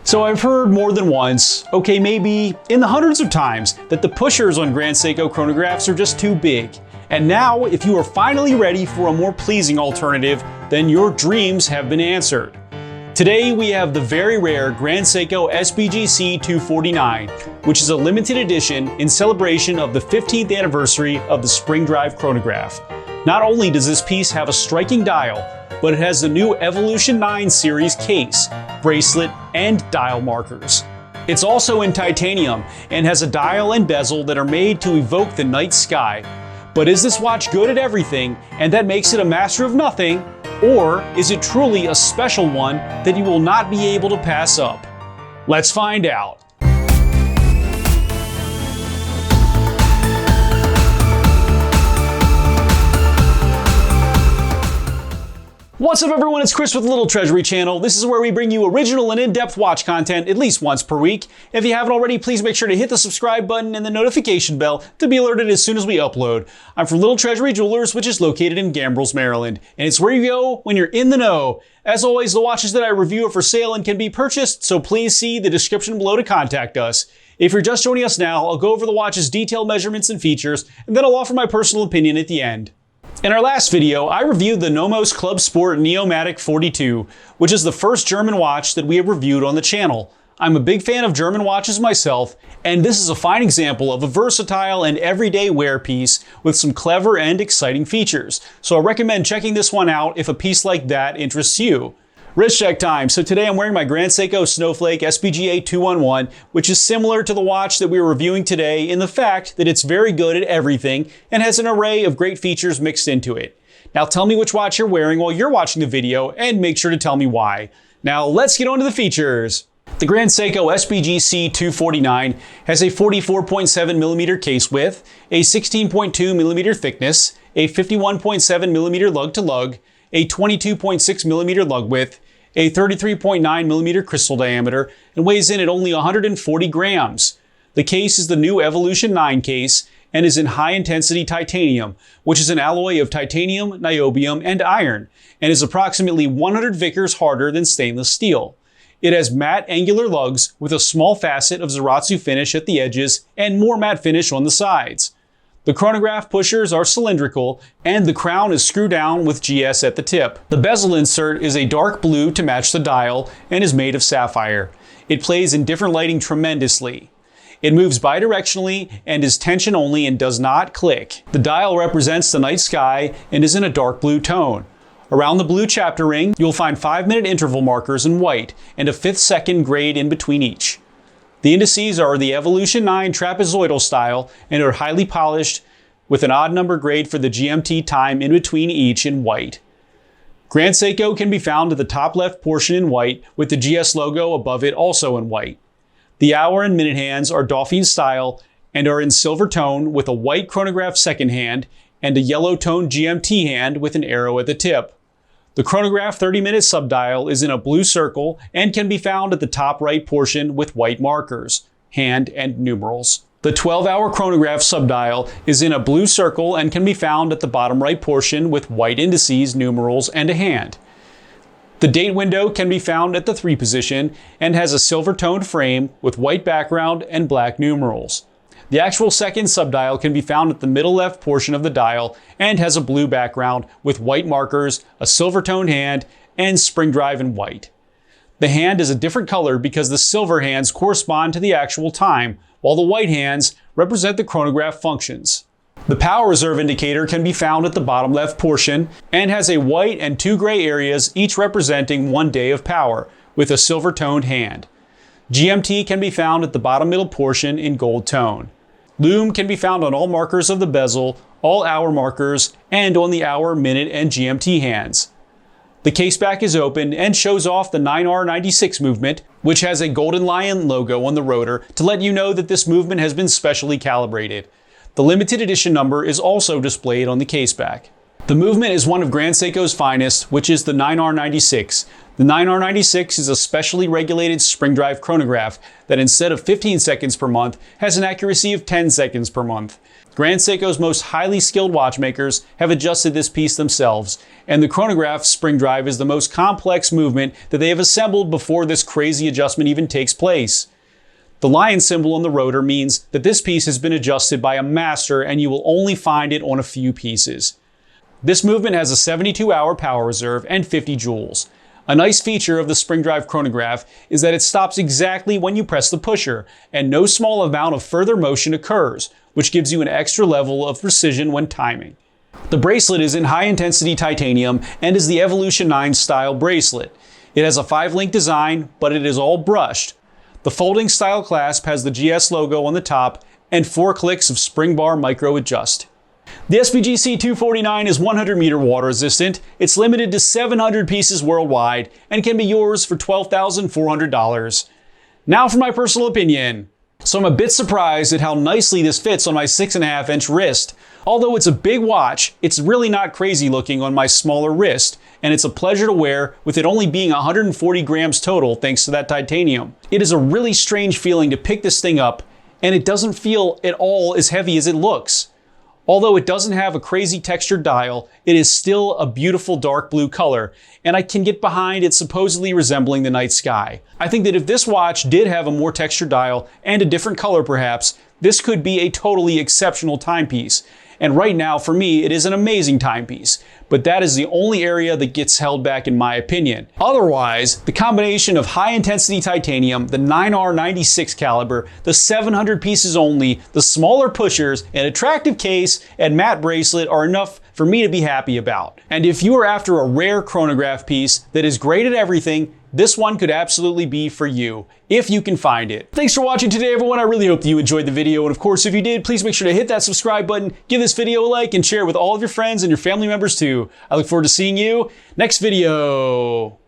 So I've heard more than once, okay maybe in the hundreds of times, that the pushers on Grand Seiko chronographs are just too big. And now, if you are finally ready for a more pleasing alternative, then your dreams have been answered. Today we have the very rare Grand Seiko SBGC249, which is a limited edition in celebration of the 15th anniversary of the Spring Drive Chronograph. Not only does this piece have a striking dial, but it has the new Evolution 9 series case, bracelet, and dial markers. It's also in titanium and has a dial and bezel that are made to evoke the night sky. But is this watch good at everything and that makes it a master of nothing? Or is it truly a special one that you will not be able to pass up? Let's find out. What's up everyone, it's Chris with the Little Treasury channel. This is where we bring you original and in-depth watch content at least once per week. If you haven't already, please make sure to hit the subscribe button and the notification bell to be alerted as soon as we upload. I'm from Little Treasury Jewelers, which is located in Gambrels, Maryland, and it's where you go when you're in the know. As always, the watches that I review are for sale and can be purchased, so please see the description below to contact us. If you're just joining us now, I'll go over the watch's detailed measurements and features, and then I'll offer my personal opinion at the end. In our last video, I reviewed the Nomos Club Sport Neomatic 42, which is the first German watch that we have reviewed on the channel. I'm a big fan of German watches myself, and this is a fine example of a versatile and everyday wear piece with some clever and exciting features. So I recommend checking this one out if a piece like that interests you. Wrist check time. So today I'm wearing my Grand Seiko Snowflake SBGA249, which is similar to the watch that we are reviewing today in the fact that it's very good at everything and has an array of great features mixed into it. Now tell me which watch you're wearing while you're watching the video and make sure to tell me why. Now let's get on to the features. The Grand Seiko SBGC249 has a 44.7mm case width, a 16.2mm thickness, a 51.7mm lug-to-lug, a 22.6mm lug width, a 33.9mm crystal diameter, and weighs in at only 140 grams. The case is the new Evolution 9 case and is in high-intensity titanium, which is an alloy of titanium, niobium, and iron, and is approximately 100 Vickers harder than stainless steel. It has matte angular lugs with a small facet of Zaratsu finish at the edges and more matte finish on the sides. The chronograph pushers are cylindrical, and the crown is screwed down with GS at the tip. The bezel insert is a dark blue to match the dial and is made of sapphire. It plays in different lighting tremendously. It moves bidirectionally and is tension only and does not click. The dial represents the night sky and is in a dark blue tone. Around the blue chapter ring, you'll find 5-minute interval markers in white and a 5th second grade in between each. The indices are the Evolution 9 trapezoidal style and are highly polished with an odd number grade for the GMT time in between each in white. Grand Seiko can be found at the top left portion in white with the GS logo above it also in white. The hour and minute hands are Dauphine style and are in silver tone with a white chronograph second hand and a yellow tone GMT hand with an arrow at the tip. The chronograph 30-minute subdial is in a blue circle and can be found at the top right portion with white markers, hand and numerals. The 12-hour chronograph subdial is in a blue circle and can be found at the bottom right portion with white indices, numerals, and a hand. The date window can be found at the 3 position and has a silver-toned frame with white background and black numerals. The actual second subdial can be found at the middle left portion of the dial and has a blue background with white markers, a silver-toned hand, and spring drive in white. The hand is a different color because the silver hands correspond to the actual time, while the white hands represent the chronograph functions. The power reserve indicator can be found at the bottom left portion and has a white and 2 gray areas, each representing 1 day of power, with a silver-toned hand. GMT can be found at the bottom middle portion in gold tone. Lume can be found on all markers of the bezel, all hour markers, and on the hour, minute, and GMT hands. The case back is open and shows off the 9R96 movement, which has a golden lion logo on the rotor to let you know that this movement has been specially calibrated. The limited edition number is also displayed on the case back. The movement is one of Grand Seiko's finest, which is the 9R96. The 9R96 is a specially regulated spring drive chronograph that instead of 15 seconds per month has an accuracy of 10 seconds per month. Grand Seiko's most highly skilled watchmakers have adjusted this piece themselves, and the chronograph spring drive is the most complex movement that they have assembled before this crazy adjustment even takes place. The lion symbol on the rotor means that this piece has been adjusted by a master and you will only find it on a few pieces. This movement has a 72-hour power reserve and 50 joules. A nice feature of the spring drive chronograph is that it stops exactly when you press the pusher, and no small amount of further motion occurs, which gives you an extra level of precision when timing. The bracelet is in high-intensity titanium and is the Evolution 9 style bracelet. It has a 5-link design, but it is all brushed. The folding style clasp has the GS logo on the top and 4 clicks of spring bar micro adjust. The SBGC249 is 100-meter water resistant, it's limited to 700 pieces worldwide, and can be yours for $12,400. Now for my personal opinion. So I'm a bit surprised at how nicely this fits on my 6.5-inch wrist. Although it's a big watch, it's really not crazy looking on my smaller wrist, and it's a pleasure to wear with it only being 140 grams total thanks to that titanium. It is a really strange feeling to pick this thing up, and it doesn't feel at all as heavy as it looks. Although it doesn't have a crazy textured dial, it is still a beautiful dark blue color, and I can get behind it supposedly resembling the night sky. I think that if this watch did have a more textured dial and a different color perhaps, this could be a totally exceptional timepiece. And right now, for me, it is an amazing timepiece. But that is the only area that gets held back in my opinion. Otherwise, the combination of high-intensity titanium, the 9R96 caliber, the 700 pieces only, the smaller pushers, an attractive case, and matte bracelet are enough for me to be happy about. And if you are after a rare chronograph piece that is great at everything, this one could absolutely be for you, if you can find it. Thanks for watching today, everyone. I really hope that you enjoyed the video. And of course, if you did, please make sure to hit that subscribe button, give this video a like, and share it with all of your friends and your family members too. I look forward to seeing you next video.